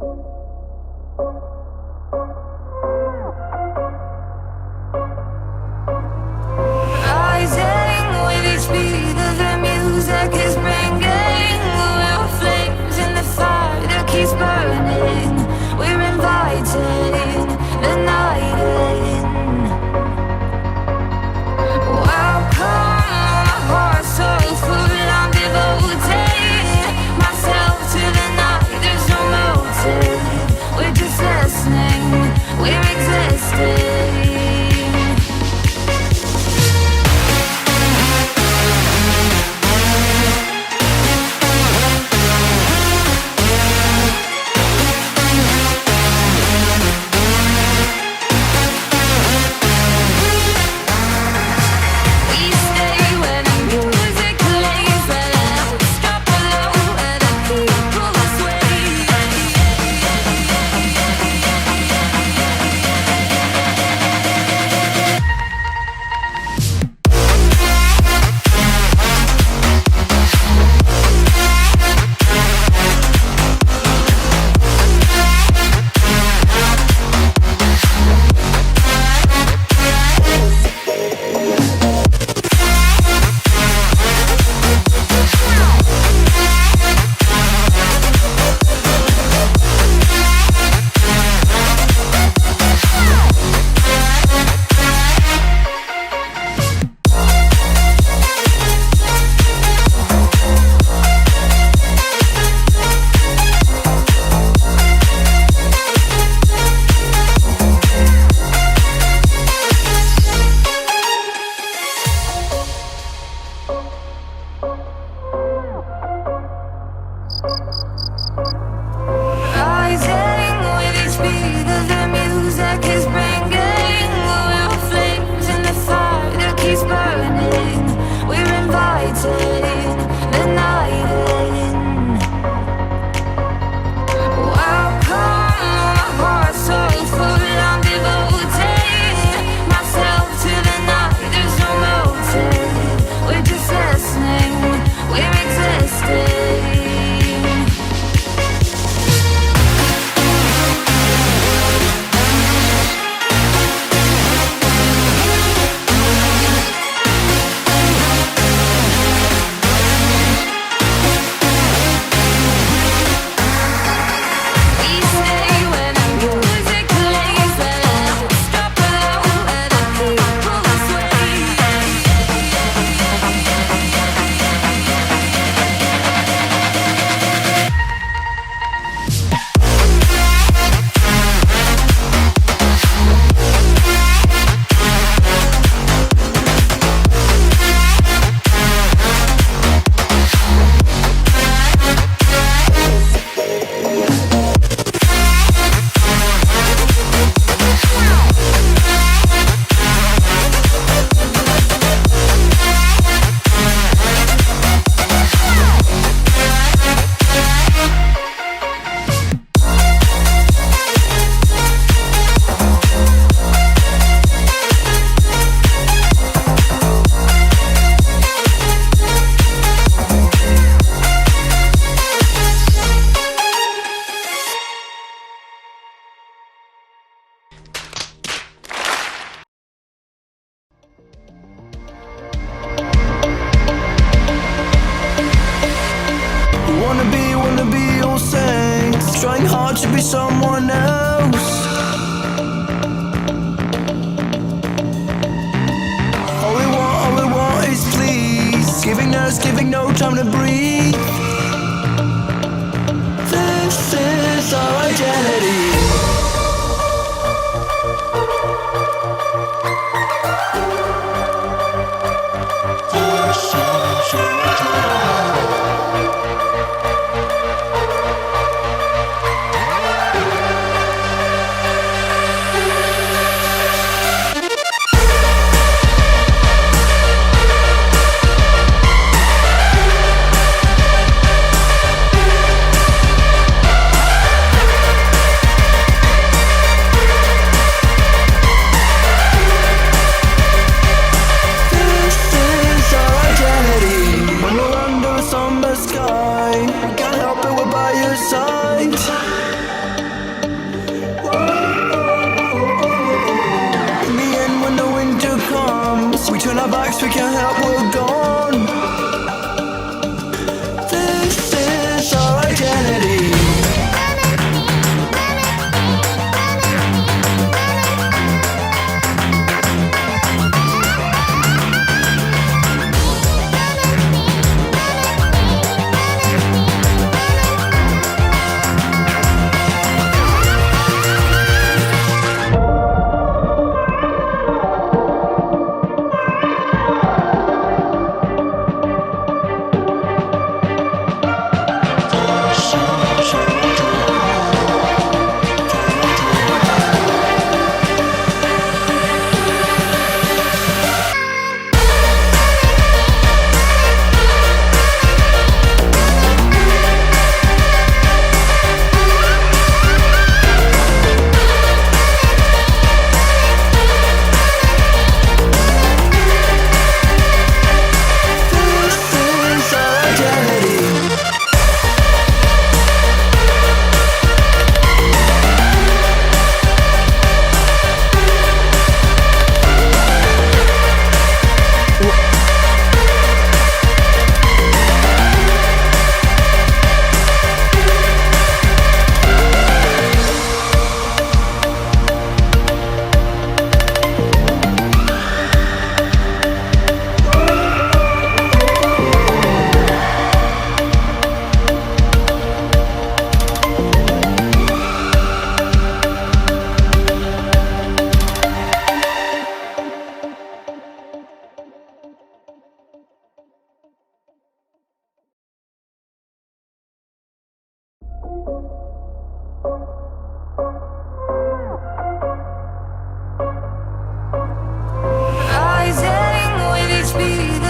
Rising with each beat of the music is bringing. We're flames in the fire that keeps burning. We're inviting the night in. Welcome, my heart so full. I'm devoting myself to the night. There's no motive. We're just listening. We're existing. Rising with each beat of the music is bringing. We're flames in the fire that keeps burning. We're inviting the night in. Welcome, my heart so full. I'm devoting myself to the night. There's no motive. We're just listening. We're existing. Wanna be all saints, trying hard to be someone else. All we want is please, giving us, giving no time to breathe. This is our identity. turn our backs, we can't help, we're gone. This is our identity. Rising with each beat